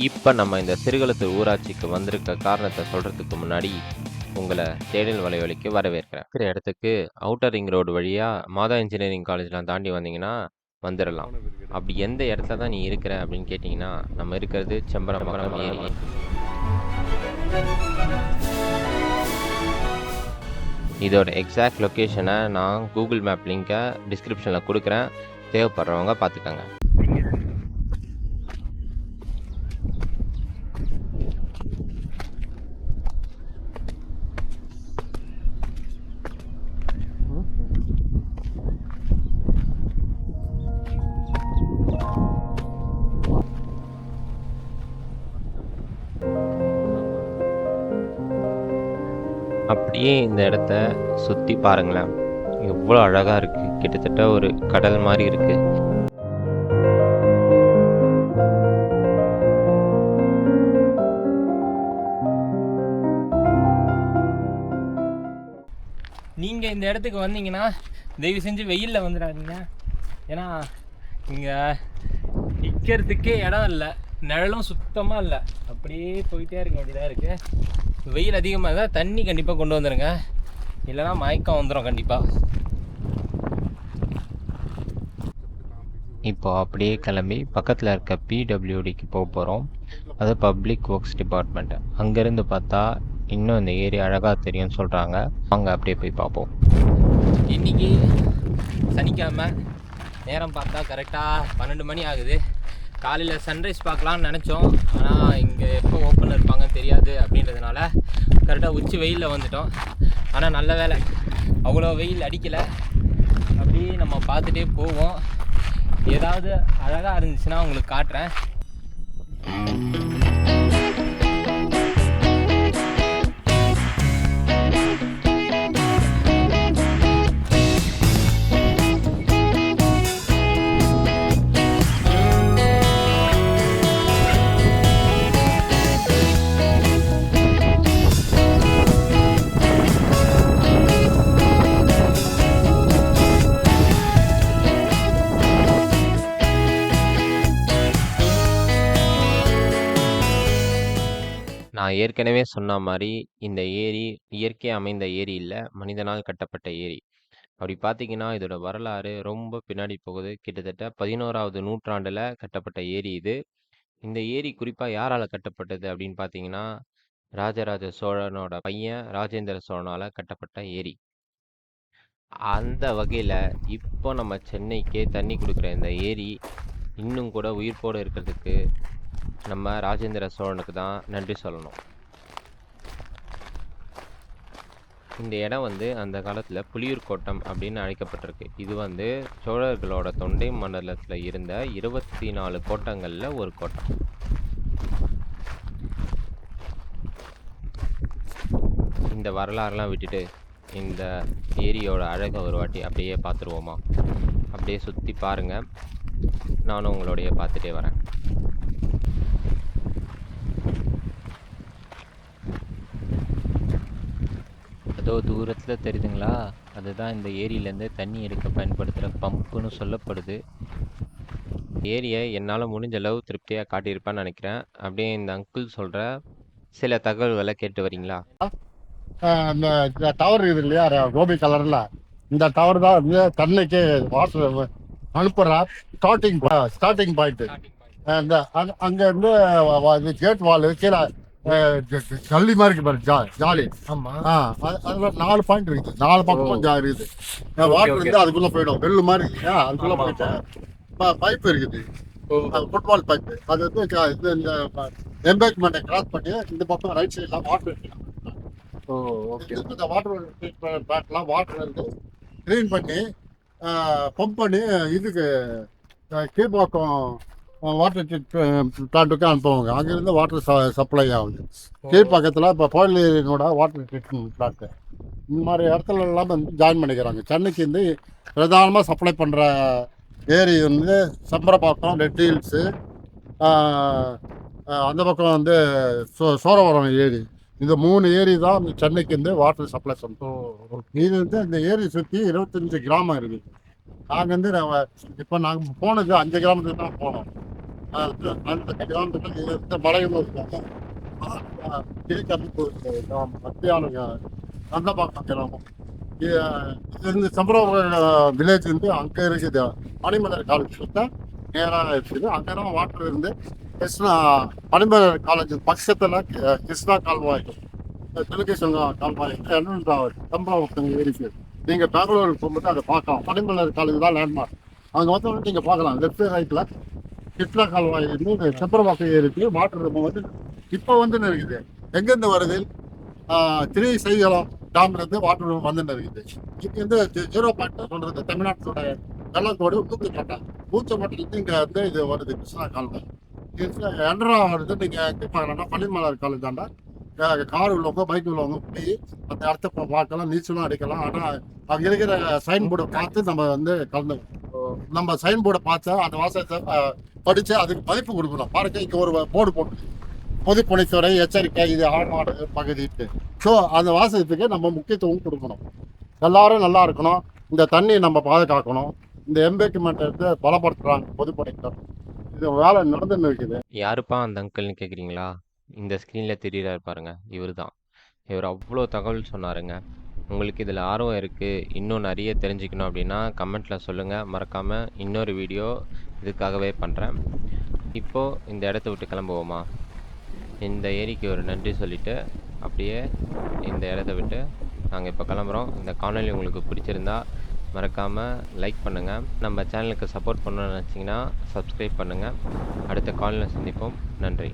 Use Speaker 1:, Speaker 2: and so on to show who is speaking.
Speaker 1: இப்போ நம்ம இந்த சிறுகளத்தூர் ஊராட்சிக்கு வந்திருக்க காரணத்தை சொல்கிறதுக்கு முன்னாடி உங்களை தேடல் வலைவலிக்கு வரவேற்கிறேன். இருக்கிற இடத்துக்கு அவுட்டர் ரிங் ரோடு வழியாக மாதா இன்ஜினியரிங் காலேஜ்லாம் தாண்டி வந்தீங்கன்னா வந்துடலாம். அப்படி எந்த இடத்துல தான் நீ இருக்கிற அப்படின்னு கேட்டிங்கன்னா, நம்ம இருக்கிறது செம்பரம்பாக்கம் ஏரி. இதோட எக்ஸாக்ட் லொக்கேஷனை நான் கூகுள் மேப் லிங்கை டிஸ்கிரிப்ஷனில் கொடுக்குறேன். தேவைப்படுறவங்க பார்த்துக்கங்க. அப்படியே இந்த இடத்த சுற்றி பாருங்களேன், எவ்வளோ அழகாக இருக்குது. கிட்டத்தட்ட ஒரு கடல் மாதிரி இருக்குது.
Speaker 2: நீங்கள் இந்த இடத்துக்கு வந்தீங்கன்னா தயவு செஞ்சு வெயிலில் வந்துடாதீங்க. ஏன்னா இங்கே நிற்கிறதுக்கே இடம் இல்லை, நிழலும் சுத்தமாக இல்லை. அப்படியே போயிட்டே இருக்க வேண்டியதாக இருக்குது. வெயில் அதிகமாக இருந்தால் தண்ணி கண்டிப்பாக கொண்டு வந்துடுங்க, இல்லைனா மயக்கம் வந்துடும் கண்டிப்பாக.
Speaker 1: இப்போ அப்படியே கிளம்பி பக்கத்தில் இருக்க பிடபிள்யூடிக்கு போக போகிறோம். அது பப்ளிக் ஒர்க்ஸ் டிபார்ட்மெண்ட். அங்கேருந்து பார்த்தா இன்னும் இந்த ஏரியா அழகாக தெரியும்னு சொல்கிறாங்க. அங்கே அப்படியே போய் பார்ப்போம்.
Speaker 2: இன்றைக்கி சனிக்கிழமை, நேரம் பார்த்தா கரெக்டாக 12 மணி ஆகுது. காலையில் சன்ரைஸ் பார்க்கலான்னு நினச்சோம், ஆனால் இங்கே எப்போ ஓப்பன் இருப்பாங்கன்னு தெரியாது. அப்படின்றதுனால கரெக்டாக உச்சி வெயிலில் வந்துட்டோம். ஆனால் நல்ல வேலை, அவ்வளோ வெயில் அடிக்கலை. அப்படியே நம்ம பார்த்துட்டே போவோம். ஏதாவது அழகாக இருந்துச்சுன்னா உங்களுக்கு காட்டுறேன்.
Speaker 1: நான் ஏற்கனவே சொன்ன மாதிரி இந்த ஏரி இயற்கை அமைந்த ஏரி இல்லை, மனிதனால் கட்டப்பட்ட ஏரி. அப்படி பார்த்தீங்கன்னா இதோட வரலாறு ரொம்ப பின்னாடி போகுது. கிட்டத்தட்ட 11ஆவது நூற்றாண்டில் கட்டப்பட்ட ஏரி இது. இந்த ஏரி குறிப்பாக யாரால் கட்டப்பட்டது அப்படின்னு பார்த்தீங்கன்னா, ராஜராஜ சோழனோட பையன் ராஜேந்திர சோழனால் கட்டப்பட்ட ஏரி. அந்த வகையில் இப்போ நம்ம சென்னைக்கே தண்ணி கொடுக்குற இந்த ஏரி இன்னும் கூட உயிர்ப்போடு இருக்கிறதுக்கு நம்ம ராஜேந்திர சோழனுக்கு தான் நன்றி சொல்லணும். இந்த இடம் அந்த காலத்தில் புலியூர் கோட்டம் அப்படின்னு அழைக்கப்பட்டிருக்கு. இது சோழர்களோட தொண்டை மண்டலத்தில் இருந்த 24 கோட்டங்களில் ஒரு கோட்டம். இந்த வரலாறுலாம் விட்டுட்டு இந்த ஏரியோட அழகை ஒரு வாட்டி அப்படியே பார்த்துருவோமா? அப்படியே சுற்றி பாருங்கள், நானும் உங்களோடைய பார்த்துட்டே வரேன். அதோ தூரத்தில் தெரியுதுங்களா, அதுதான் இந்த ஏரியிலேருந்து தண்ணி எடுக்க பயன்படுத்துகிற பம்புன்னு சொல்லப்படுது. ஏரியை என்னால் முடிஞ்ச அளவு திருப்தியாக காட்டியிருப்பேன்னு நினைக்கிறேன். அப்படியே இந்த அங்கிள் சொல்கிற சில தகவல்களை கேட்டு வரீங்களா?
Speaker 3: இந்த டவர் இருக்குது இல்லையா, கோபி கலரில், இந்த டவர் தான் சென்னைக்கு வாட்டர் அனுப்புகிற ஸ்டார்டிங் பாயிண்ட்டு. அங்கேருந்து கேட் வால் கீழே ஜல்லி மாதிரி இருக்கு பாரு, ஜாலி. அதுல 4 பாயிண்ட் இருக்குது, 4 பக்கமும் இருக்குது. வாட்டர் இருந்து அதுக்குள்ள போயிடும், வெள்ளு மாதிரி இல்லையா, அதுக்குள்ள போயிட்டு பைப் இருக்குது, ஃபுட்பால் பைப். அது இந்த எம்பேக்மெண்ட்டை கிராஸ் பண்ணி இந்த பக்கம் ரைட் சைட்லாம் வாட்டர் இருக்கு. இந்த வாட்டர் ட்ரீட்மெண்ட் வாட்டர் க்ளீன் பண்ணி பம்ப் பண்ணி இதுக்கு கீழ்பாக்கம் வாட்டர் பிளான்ட்டுக்கு அனுப்புவாங்க. அங்கேருந்து வாட்டர் சப்ளை ஆகுது. கீழ்பக்கத்தில் இப்போ கோயிலூரோட வாட்டர் ட்ரீட்மெண்ட் பிளான்ட்டு இந்த மாதிரி இடத்துல எல்லாம் ஜாயின் பண்ணிக்கிறாங்க. சென்னைக்கு பிரதானமாக சப்ளை பண்ணுற ஏரி செம்பரப்பாக்கம், ரெட் ஹில்ஸு, அந்த பக்கம் சோழவரம் ஏரி. இந்த 3 ஏரி தான் சென்னைக்கு வாட்டர் சப்ளை பண்ணுறோம். இது இந்த ஏரி சுற்றி 25 கிராமம் இருக்குது. நாங்கள் இப்போ நாங்கள் போனது 5 கிராமத்துக்கு தான் போனோம். அந்த கிராமத்துல இந்த மலைகள் இருக்காங்க. மத்தியான அந்த பக்கம் கிராமம். இந்த சம்பரவரம் வில்லேஜ் வந்து அங்கே இருக்குது. மணிமலர் காலேஜ் சுத்தா நேராக இருக்குது. அங்கே வாட்டர் இருந்து கிருஷ்ணா மணிமலர் காலேஜ் பக்கத்தில் கிருஷ்ணா கால்வாய், தெலுங்கேஸ்வரா கால்வாய் சம்பரவரம் இருக்குது. நீங்கள் பெங்களூருக்கு போகும்போது அதை பார்க்கலாம். மணிமலர் காலேஜ் தான் லேண்ட்மார்க். அங்கே வந்து நீங்கள் பார்க்கலாம். லெஃப்ட் ரைட்டில் கிருஷ்ணா கால்வாய் இருந்து சம்பரவாக்கம் இருக்குது. வாட்டர் வந்து இப்போ வந்து இருக்குது. எங்கேருந்து வருது? திரு செய்கலம் டேம்லேருந்து வாட்டர் வந்துன்னு இருக்குது. இங்கே வந்து 0 சொல்கிறது தமிழ்நாட்டோட வெள்ளத்தோடு ஊச்சப்பட்டிலேருந்து இங்கே வந்து இது வருது கிருஷ்ணா கால்வாய். என்ட்ரா வருது. நீங்கள் எங்கே பார்க்கலாம்னா பள்ளிமலர் காலேஜ் தாண்டா கார் உள்ளவங்க பைக் உள்ளவங்க போய் அந்த இடத்த பார்க்கலாம், நீச்சலும் அடிக்கலாம். ஆனால் அங்கே இருக்கிற சைன் போர்டை பார்த்து நம்ம வந்து கலந்து நம்ம சைன் போர்டை பார்த்தா அந்த வாசகத்தை படித்து அதுக்கு மதிப்பு கொடுக்கணும். பாருங்க, இங்கே ஒரு போர்டு போட்டு பொதுப்பணித்துறை எச்சரிக்கை, இது ஆழ்மாடு பகுதி. ஸோ அந்த வாசகத்துக்கு நம்ம முக்கியத்துவம் கொடுக்கணும். எல்லாரும் நல்லா இருக்கணும். இந்த தண்ணி நம்ம பாதுகாக்கணும். இந்த எம்பேக்மெண்ட் எடுத்து பலப்படுத்துறாங்க பொதுப்பணித்துறை. இது வேலை நடந்துன்னு இருக்குது.
Speaker 1: யாருப்பா அந்த அங்கிள்னு கேட்குறீங்களா? இந்த ஸ்க்ரீனில் தெரியுறாரு பாருங்க, இவர் தான். இவர் அவ்வளோ தகவல் சொன்னாருங்க. உங்களுக்கு இதில் ஆர்வம் இருக்குது, இன்னும் நிறைய தெரிஞ்சுக்கணும் அப்படின்னா கமெண்ட்டில் சொல்லுங்கள். மறக்காமல் இன்னொரு வீடியோ இதுக்காகவே பண்ணுறேன். இப்போது இந்த இடத்த விட்டு கிளம்புவோமா? இந்த ஏரிக்கு ஒரு நன்றி சொல்லிவிட்டு அப்படியே இந்த இடத்த விட்டு நாங்கள் இப்போ கிளம்புறோம். இந்த காணொளி உங்களுக்கு பிடிச்சிருந்தா மறக்காமல் லைக் பண்ணுங்கள். நம்ம சேனலுக்கு சப்போர்ட் பண்ணணும்னு நினச்சிங்கன்னா சப்ஸ்கிரைப் பண்ணுங்கள். அடுத்த காணொளியில் சந்திப்போம். நன்றி.